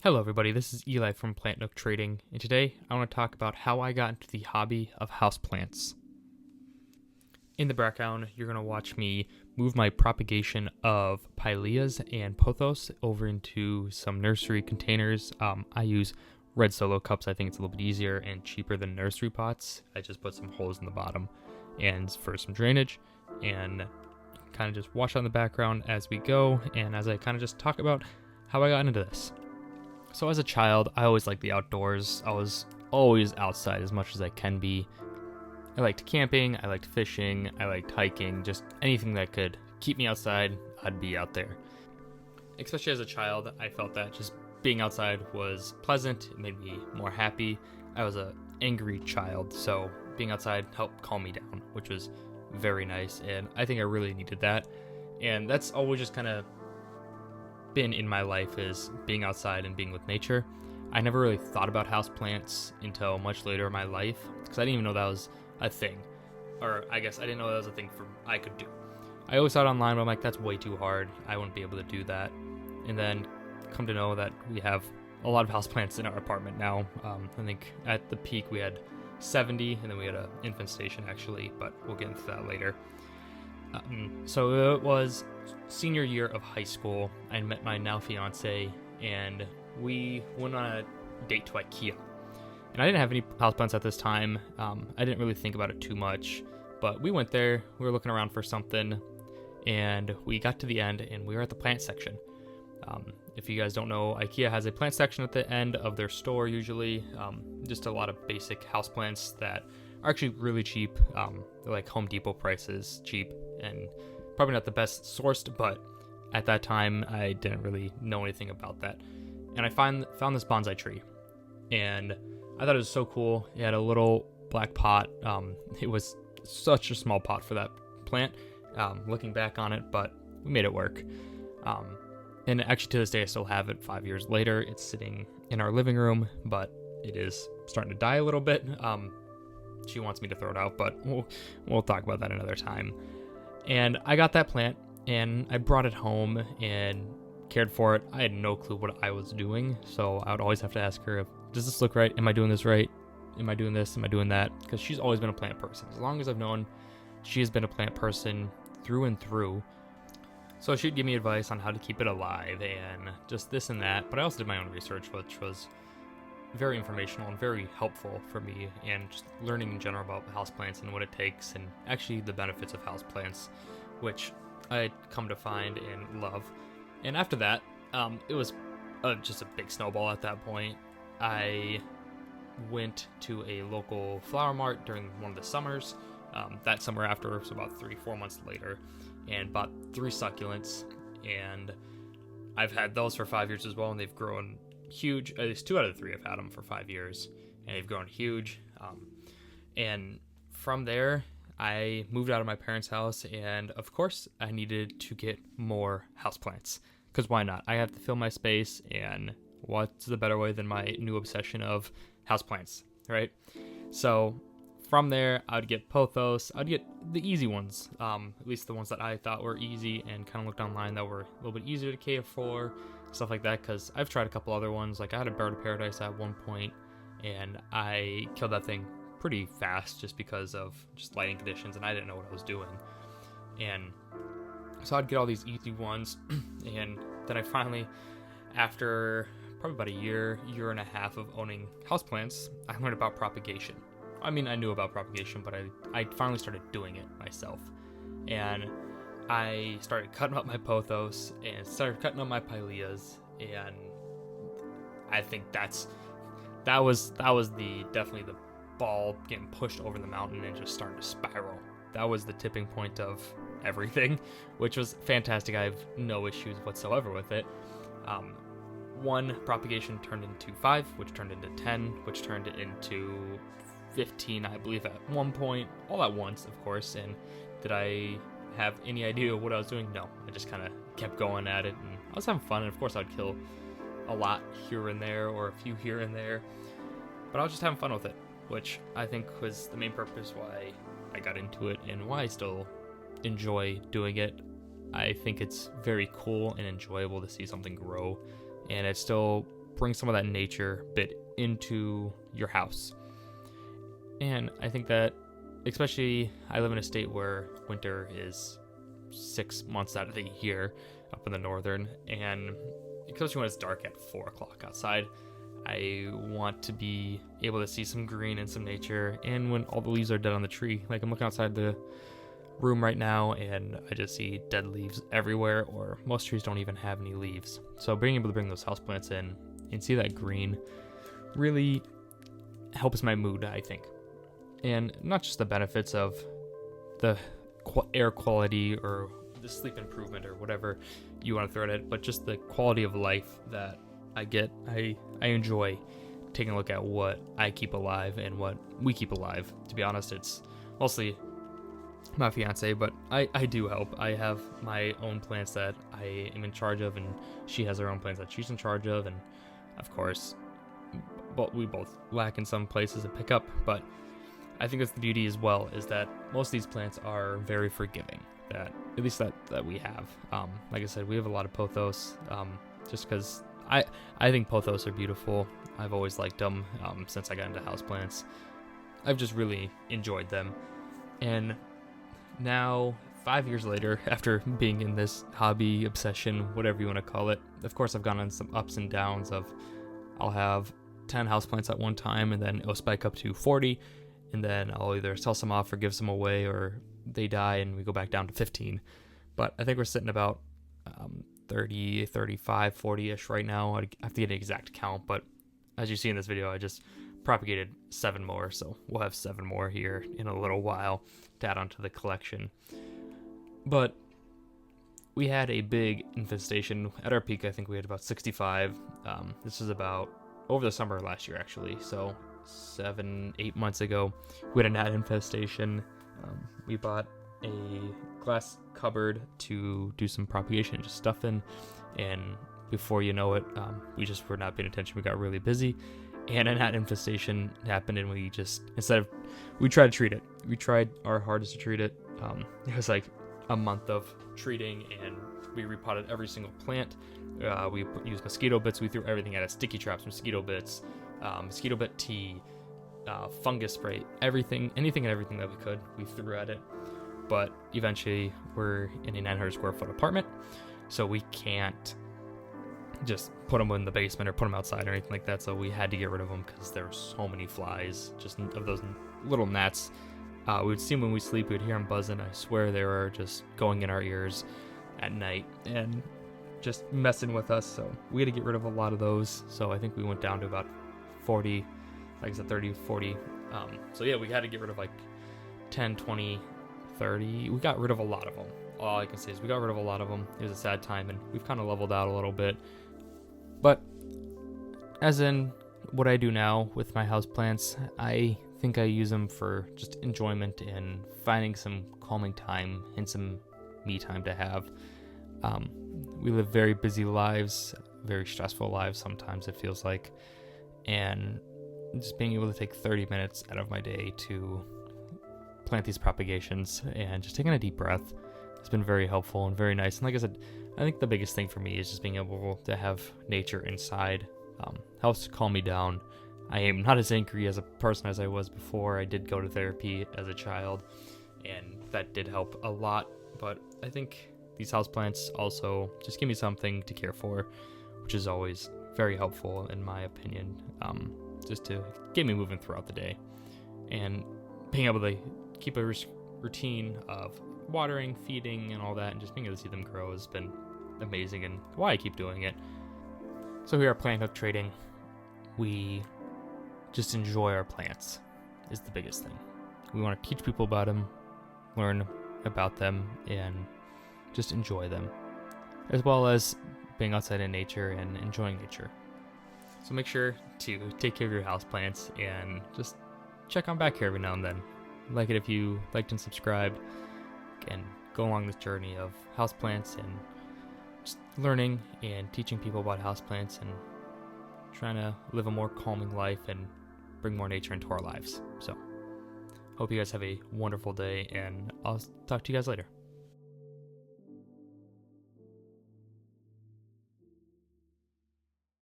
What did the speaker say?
Hello everybody, this is Eli from Plant Nook Trading, and today I want to talk about how I got into the hobby of houseplants. In the background, you're going to watch me move my propagation of pileas and pothos over into some nursery containers. I use red solo cups. I think it's a little bit easier and cheaper than nursery pots. I just put some holes in the bottom and for some drainage, and kind of just watch on the background as we go, and as I kind of just talk about how I got into this. So as a child, I always liked the outdoors. I was always outside as much as I can be. I liked camping, I liked fishing, I liked hiking, just anything that could keep me outside, I'd be out there. Especially as a child, I felt that just being outside was pleasant, it made me more happy. I was an angry child, so being outside helped calm me down, which was very nice, and I think I really needed that. And that's always just kind of been in my life, is being outside and being with nature. I never really thought about houseplants until much later in my life, because I didn't even know that was a thing. Or I guess I didn't know that was a thing I could do. I always saw it online, but I'm like, that's way too hard. I wouldn't be able to do that. And then come to know that we have a lot of houseplants in our apartment now. I think at the peak we had 70, and then we had an infant station actually, but we'll get into that later. So it was senior year of high school. I met my now fiance, and we went on a date to IKEA. And I didn't have any houseplants at this time. I didn't really think about it too much, but we went there. We were looking around for something, and we got to the end, and we were at the plant section. If you guys don't know, IKEA has a plant section at the end of their store usually. Just a lot of basic houseplants that are actually really cheap. They're like Home Depot prices, cheap, and probably not the best sourced, but at that time I didn't really know anything about that. And I found this bonsai tree, and I thought it was so cool. It had a little black pot. It was such a small pot for that plant, looking back on it, but we made it work. And actually to this day I still have it 5 years later. It's sitting in our living room, but it is starting to die a little bit. She wants me to throw it out, but we'll talk about that another time. And I got that plant, and I brought it home and cared for it. I had no clue what I was doing, so I would always have to ask her, does this look right? Am I doing this right? Am I doing this? Am I doing that? Because she's always been a plant person. As long as I've known, she has been a plant person through and through. So she'd give me advice on how to keep it alive and just this and that. But I also did my own research, which was very informational and very helpful for me, and just learning in general about houseplants and what it takes, and actually the benefits of houseplants, which I come to find and love. And after that, it was just a big snowball at that point. I went to a local flower mart during one of the summers, that summer after, so about 3-4 months later, and bought 3 succulents, and I've had those for 5 years as well, and they've grown huge. At least 2 out of the 3 have had them for 5 years, and they've grown huge. And from there, I moved out of my parents' house, and of course, I needed to get more houseplants, because why not? I have to fill my space, and what's the better way than my new obsession of houseplants, right? So from there, I'd get pothos. I'd get the easy ones, at least the ones that I thought were easy and kind of looked online that were a little bit easier to care for, stuff like that, because I've tried a couple other ones. Like I had a bird of paradise at one point, and I killed that thing pretty fast just because of just lighting conditions, and I didn't know what I was doing. And so I'd get all these easy ones, and then I finally, after probably about a year and a half of owning houseplants, I learned about propagation. I mean, I knew about propagation, but I finally started doing it myself. And I started cutting up my pothos and started cutting up my pileas, and I think that was definitely the ball getting pushed over the mountain and just starting to spiral. That was the tipping point of everything, which was fantastic. I have no issues whatsoever with it. 1 propagation turned into 5, which turned into 10, which turned into 15, I believe, at one point, all at once, of course. And did I have any idea what I was doing? No, I just kind of kept going at it, and I was having fun. And of course, I'd kill a lot here and there, or a few here and there, but I was just having fun with it, which I think was the main purpose why I got into it and why I still enjoy doing it. I think it's very cool and enjoyable to see something grow, and it's still bring some of that nature bit into your house. And I think that, especially, I live in a state where winter is 6 months out of the year up in the northern, and especially when it's dark at 4 o'clock outside, I want to be able to see some green and some nature. And when all the leaves are dead on the tree, like I'm looking outside the room right now and I just see dead leaves everywhere, or most trees don't even have any leaves. So being able to bring those houseplants in and see that green really helps my mood, I think. And not just the benefits of the air quality or the sleep improvement or whatever you want to throw at it, but just the quality of life that I get. I enjoy taking a look at what I keep alive and what we keep alive. To be honest, it's mostly my fiance, but I do help. I have my own plants that I am in charge of, and she has her own plants that she's in charge of, and of course, but we both lack in some places to pick up. But I think that's the beauty as well, is that most of these plants are very forgiving. That at least that we have. Like I said, we have a lot of pothos, just because I think pothos are beautiful. I've always liked them since I got into houseplants. I've just really enjoyed them. And now, 5 years later, after being in this hobby, obsession, whatever you want to call it, of course I've gone on some ups and downs of I'll have 10 houseplants at one time, and then it'll spike up to 40, and then I'll either sell some off or give some away, or they die and we go back down to 15. But I think we're sitting about 30, 35, 40-ish right now. I have to get an exact count, but as you see in this video, I just propagated 7 more, so we'll have 7 more here in a little while to add onto the collection. But we had a big infestation. At our peak, I think we had about 65. This was about over the summer last year, actually, so 7-8 months ago. We had a gnat infestation. We bought a glass cupboard to do some propagation, just stuff in, and before you know it, we just were not paying attention. We got really busy, and a gnat infestation happened, and we just, we tried to treat it. We tried our hardest to treat it. It was like a month of treating, and we repotted every single plant. We used mosquito bits. We threw everything at it: sticky traps, mosquito bits, mosquito bit tea, fungus spray, anything and everything that we could, we threw at it. But eventually, we're in a 900 square foot apartment, so we can't just put them in the basement or put them outside or anything like that. So we had to get rid of them because there were so many flies, just of those little gnats. We would see them when we sleep. We'd hear them buzzing. I swear they were just going in our ears at night and just messing with us. So we had to get rid of a lot of those. So I think we went down to about 40, like I said, 30, 40. So yeah, we had to get rid of like 10, 20, 30. We got rid of a lot of them. All I can say is we got rid of a lot of them. It was a sad time, and we've kind of leveled out a little bit. But as in what I do now with my houseplants, I think I use them for just enjoyment and finding some calming time and some me time to have. We live very busy lives, very stressful lives sometimes, it feels like, and just being able to take 30 minutes out of my day to plant these propagations and just taking a deep breath has been very helpful and very nice. And like I said, I think the biggest thing for me is just being able to have nature inside. Helps calm me down. I am not as angry as a person as I was before. I did go to therapy as a child, and that did help a lot. But I think these houseplants also just give me something to care for, which is always very helpful in my opinion, just to get me moving throughout the day. And being able to keep a routine of watering, feeding, and all that, and just being able to see them grow has been amazing, and why I keep doing it. So here at Plant Hook Trading, we just enjoy our plants is the biggest thing. We want to teach people about them, learn about them, and just enjoy them, as well as being outside in nature and enjoying nature. So make sure to take care of your houseplants and just check on back here every now and then. Like it if you liked and subscribed, and go along this journey of houseplants and just learning and teaching people about houseplants and trying to live a more calming life and bring more nature into our lives. So hope you guys have a wonderful day, and I'll talk to you guys later.